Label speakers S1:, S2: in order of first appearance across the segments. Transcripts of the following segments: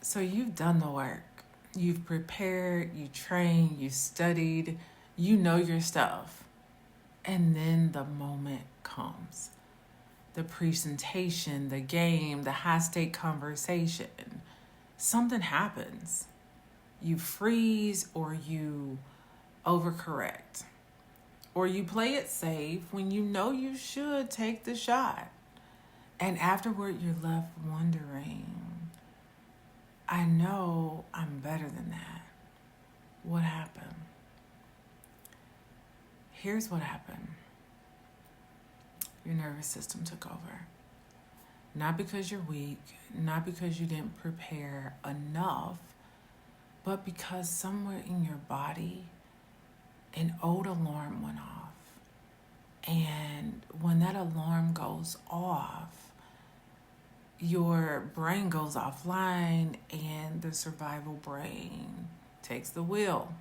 S1: So you've done the work. You've prepared, you trained, you studied, you know your stuff. And then the moment comes. The presentation, the game, the high stake conversation. Something happens. You freeze or you overcorrect. Or you play it safe when you know you should take the shot. And afterward, you're left wondering, I know I'm better than that. What happened? Here's what happened. Your nervous system took over. Not because you're weak, not because you didn't prepare enough, but because somewhere in your body, an old alarm went off. And when that alarm goes off, your brain goes offline and the survival brain takes the wheel.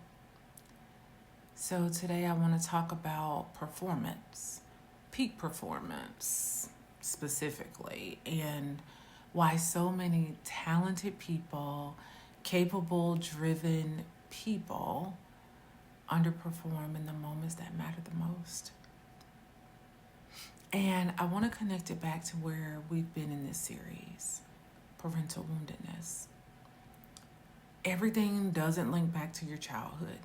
S1: So today I want to talk about performance, peak performance specifically, and why so many talented people, capable, driven people underperform in the moments that matter the most. And I want to connect it back to where we've been in this series, parental woundedness. Everything doesn't link back to your childhood,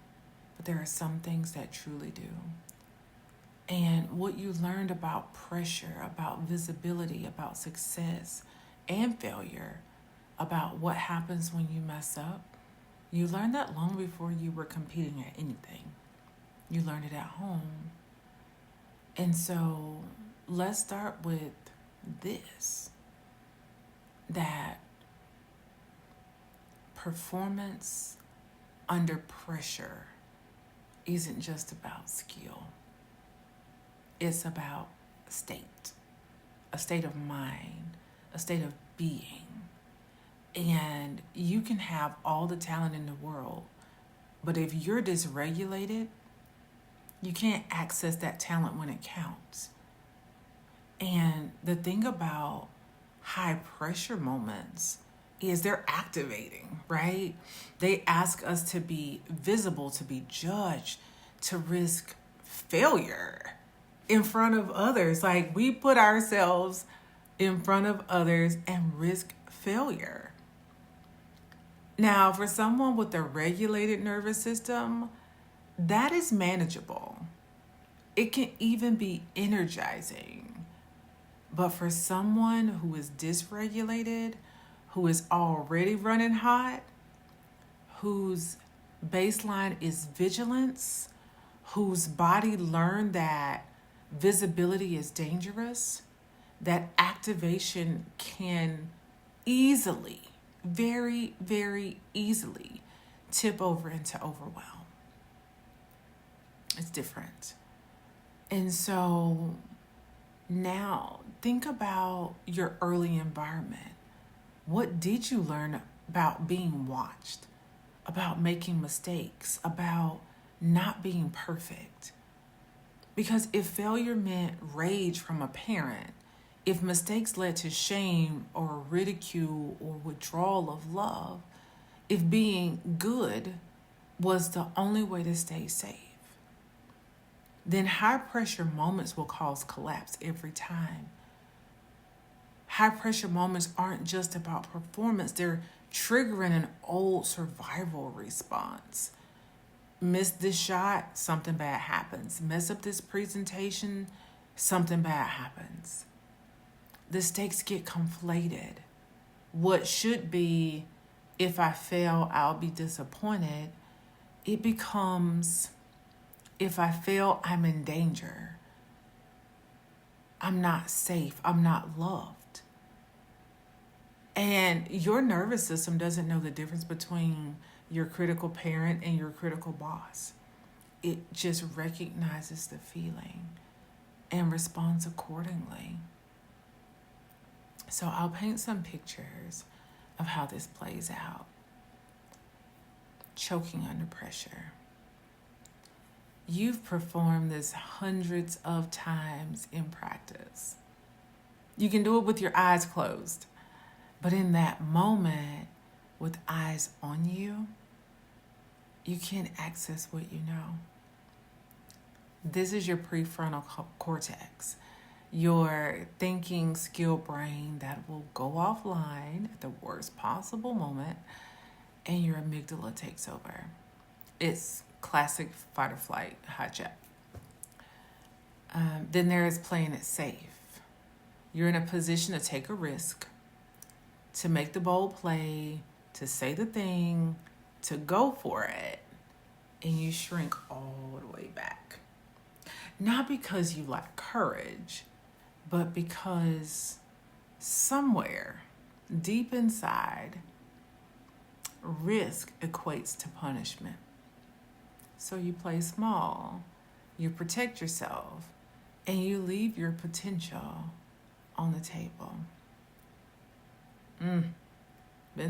S1: but there are some things that truly do. And what you learned about pressure, about visibility, about success and failure, about what happens when you mess up, you learned that long before you were competing at anything. You learned it at home. And so let's start with this, that performance under pressure isn't just about skill. It's about a state of mind, a state of being. And you can have all the talent in the world, but if you're dysregulated, you can't access that talent when it counts. And the thing about high pressure moments is they're activating, right? They ask us to be visible, to be judged, to risk failure in front of others. Like, we put ourselves in front of others and risk failure. Now, for someone with a regulated nervous system, that is manageable. It can even be energizing. But for someone who is dysregulated, who is already running hot, whose baseline is vigilance, whose body learned that visibility is dangerous, that activation can easily, very, very easily tip over into overwhelm. It's different. And so now think about your early environment. What did you learn about being watched, about making mistakes, about not being perfect? Because if failure meant rage from a parent, if mistakes led to shame or ridicule or withdrawal of love, if being good was the only way to stay safe, then high pressure moments will cause collapse every time. High pressure moments aren't just about performance, they're triggering an old survival response. Miss this shot, something bad happens. Mess up this presentation, something bad happens. The stakes get conflated. What should be, if I fail, I'll be disappointed, it becomes, if I fail, I'm in danger. I'm not safe. I'm not loved. And your nervous system doesn't know the difference between your critical parent and your critical boss. It just recognizes the feeling and responds accordingly. So I'll paint some pictures of how this plays out. Choking under pressure. You've performed this hundreds of times in practice. You can do it with your eyes closed. But in that moment, with eyes on you, you can't access what you know. This is your prefrontal cortex, your thinking skill brain that will go offline at the worst possible moment, and your amygdala takes over. It's classic fight or flight hijack. Then there is playing it safe. You're in a position to take a risk, to make the bold play, to say the thing, to go for it, and you shrink all the way back. Not because you lack courage, but because somewhere deep inside, risk equates to punishment. So you play small, you protect yourself, and you leave your potential on the table. Been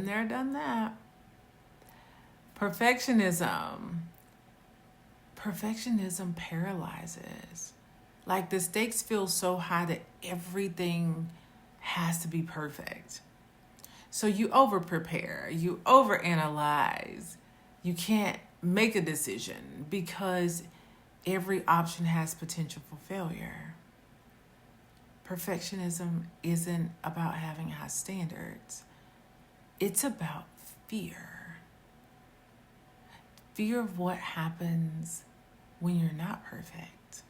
S1: there, done that. Perfectionism paralyzes. Like the stakes feel so high that everything has to be perfect. So you over prepare, you over analyze. You can't make a decision because every option has potential for failure. Perfectionism isn't about having high standards. It's about fear. Fear of what happens when you're not perfect.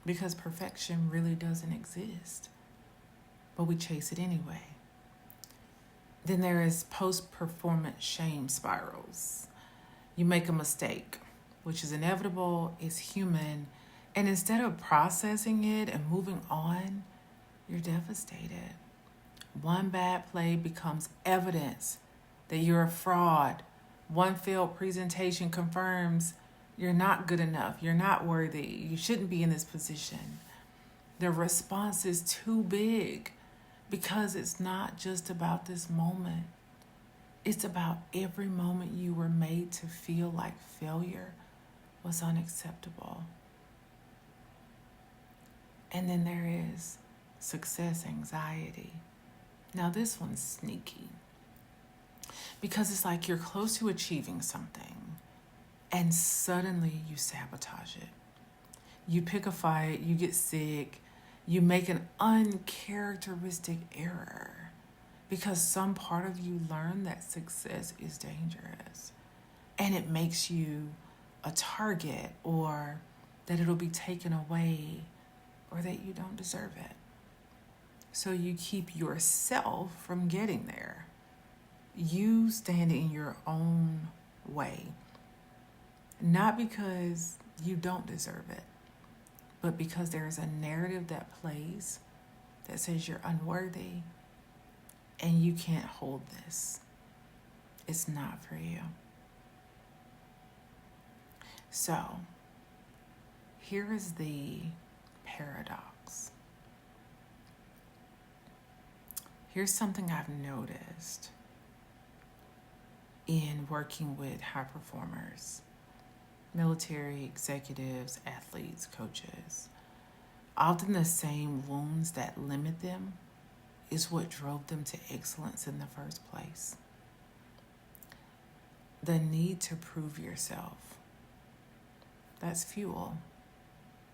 S1: Because perfection really doesn't exist, but we chase it anyway. Then there is post-performance shame spirals. You make a mistake, which is inevitable, is human, and instead of processing it and moving on, you're devastated. One bad play becomes evidence that you're a fraud. One failed presentation confirms you're not good enough, you're not worthy, you shouldn't be in this position. The response is too big because it's not just about this moment. It's about every moment you were made to feel like failure was unacceptable. And then there is success anxiety. Now this one's sneaky because it's like you're close to achieving something and suddenly you sabotage it. You pick a fight, you get sick, you make an uncharacteristic error because some part of you learned that success is dangerous and it makes you a target, or that it'll be taken away, or that you don't deserve it. So you keep yourself from getting there. You stand in your own way, not because you don't deserve it, but because there is a narrative that plays that says you're unworthy and you can't hold this. It's not for you. So, here is the paradox. Here's something I've noticed in working with high performers, military, executives, athletes, coaches. Often the same wounds that limit them is what drove them to excellence in the first place. The need to prove yourself. That's fuel.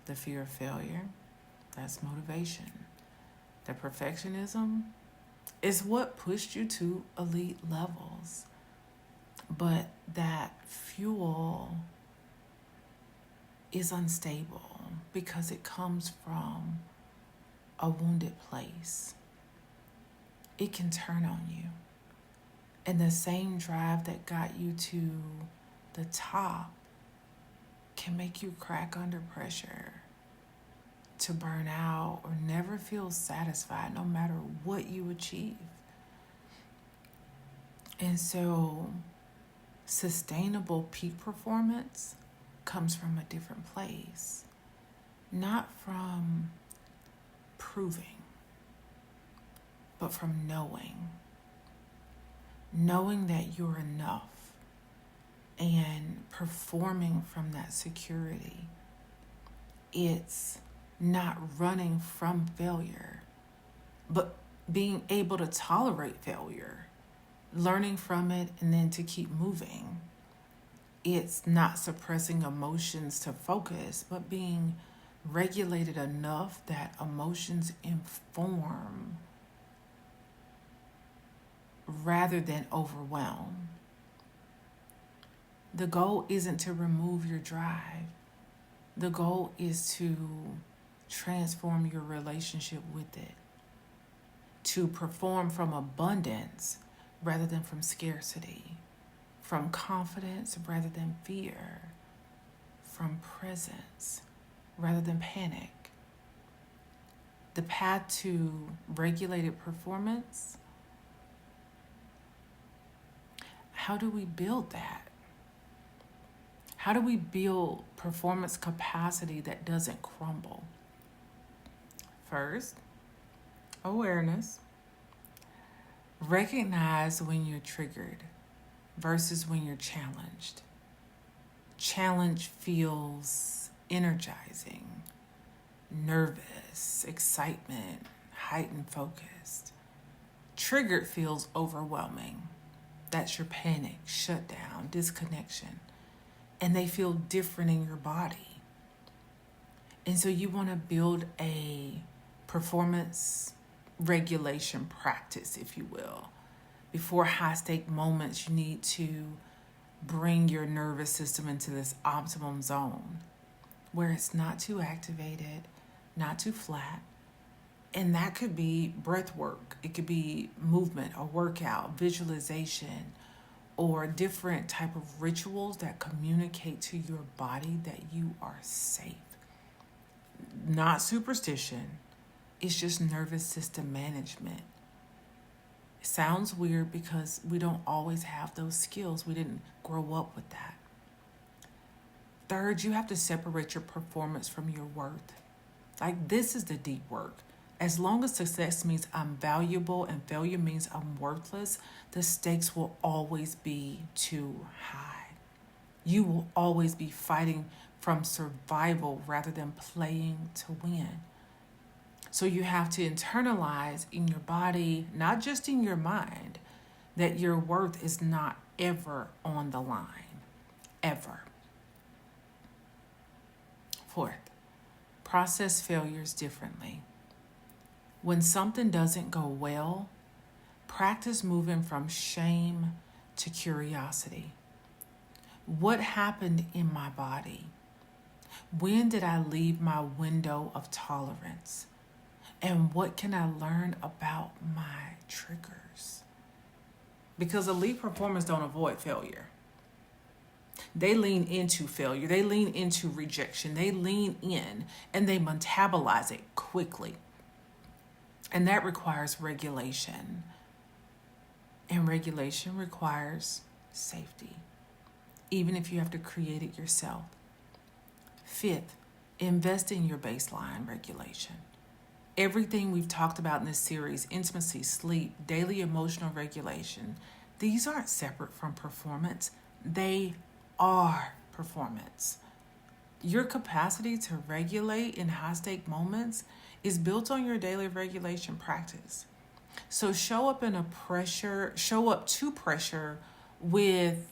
S1: The fear of failure, that's motivation. The perfectionism is what pushed you to elite levels. But that fuel is unstable because it comes from a wounded place. It can turn on you. And the same drive that got you to the top can make you crack under pressure, to burn out, or never feel satisfied no matter what you achieve. And so sustainable peak performance comes from a different place, not from proving, but from knowing that you're enough and performing from that security. It's not running from failure, but being able to tolerate failure, learning from it, and then to keep moving. It's not suppressing emotions to focus, but being regulated enough that emotions inform rather than overwhelm. The goal isn't to remove your drive. The goal is to transform your relationship with it, to perform from abundance rather than from scarcity, from confidence rather than fear, from presence rather than panic. The path to regulated performance, how do we build that? How do we build performance capacity that doesn't crumble? First, awareness. Recognize when you're triggered versus when you're challenged. Challenge feels energizing, nervous, excitement, heightened focus. Triggered feels overwhelming. That's your panic, shutdown, disconnection. And they feel different in your body. And so you want to build a performance regulation practice, if you will. Before high-stake moments, you need to bring your nervous system into this optimum zone where it's not too activated, not too flat. And that could be breath work. It could be movement or workout, visualization, or different type of rituals that communicate to your body that you are safe. Not superstition. It's just nervous system management. It sounds weird because we don't always have those skills. We didn't grow up with that. Third, you have to separate your performance from your worth. Like, this is the deep work. As long as success means I'm valuable and failure means I'm worthless, the stakes will always be too high. You will always be fighting from survival rather than playing to win. So you have to internalize in your body, not just in your mind, that your worth is not ever on the line. Ever. Fourth, process failures differently. When something doesn't go well, practice moving from shame to curiosity. What happened in my body? When did I leave my window of tolerance? And what can I learn about my triggers? Because elite performers don't avoid failure. They lean into failure. They lean into rejection. They lean in and they metabolize it quickly. And that requires regulation. And regulation requires safety, even if you have to create it yourself. Fifth, invest in your baseline regulation. Everything we've talked about in this series, intimacy, sleep, daily emotional regulation, these aren't separate from performance. They are performance. Your capacity to regulate in high-stake moments is built on your daily regulation practice. So show up to pressure with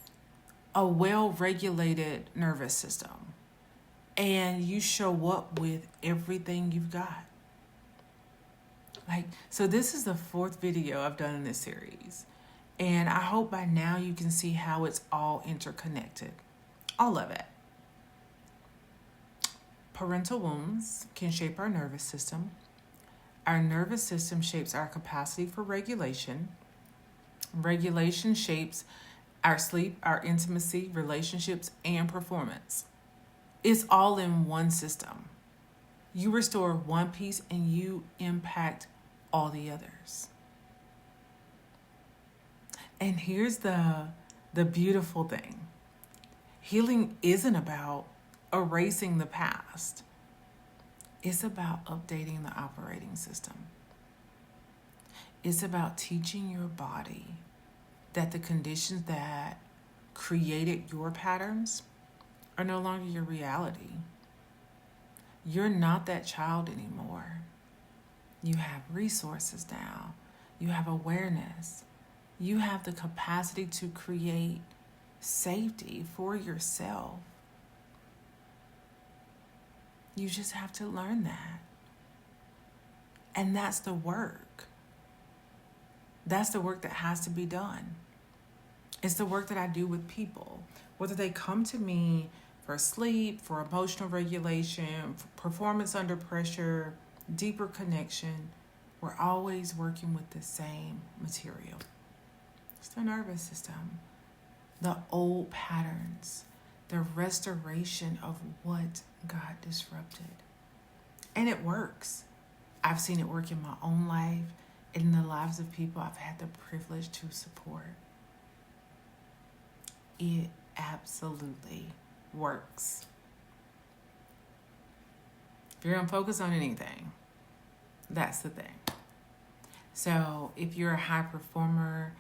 S1: a well-regulated nervous system. And you show up with everything you've got. So this is the fourth video I've done in this series. And I hope by now you can see how it's all interconnected. All of it. Parental wounds can shape our nervous system. Our nervous system shapes our capacity for regulation. Regulation shapes our sleep, our intimacy, relationships, and performance. It's all in one system. You restore one piece and you impact all the others. And here's the beautiful thing. Healing isn't about erasing the past. It's about updating the operating system. It's about teaching your body that the conditions that created your patterns are no longer your reality. You're not that child anymore. You have resources now You have awareness. You have the capacity to create safety for yourself. You just have to learn that. And that's the work. That's the work that has to be done. It's the work that I do with people. Whether they come to me for sleep, for emotional regulation, for performance under pressure, deeper connection, we're always working with the same material. It's the nervous system, the old patterns, the restoration of what got disrupted. And it works. I've seen it work in my own life, in the lives of people I've had the privilege to support. It absolutely works. If you're unfocused on anything, that's the thing. So if you're a high performer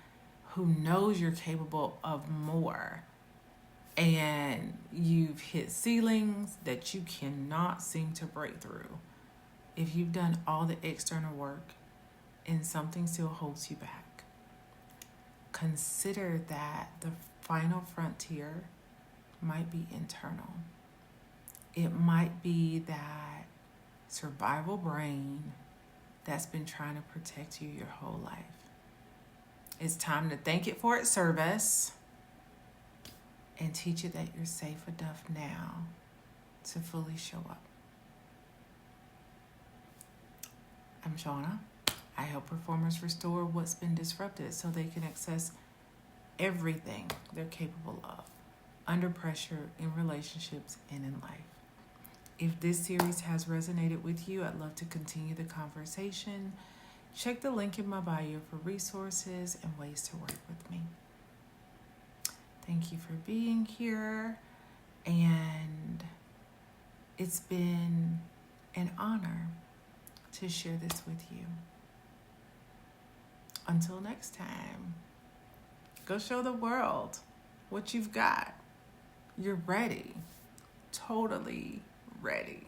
S1: who knows you're capable of more, and you've hit ceilings that you cannot seem to break through, if you've done all the external work and something still holds you back, consider that the final frontier might be internal. It might be that survival brain that's been trying to protect you your whole life. It's time to thank it for its service and teach it that you're safe enough now to fully show up. I'm Shauna. I help performers restore what's been disrupted so they can access everything they're capable of under pressure, in relationships, and in life. If this series has resonated with you, I'd love to continue the conversation. Check the link in my bio for resources and ways to work with me. Thank you for being here, and it's been an honor to share this with you. Until next time, go show the world what you've got. You're ready, totally ready.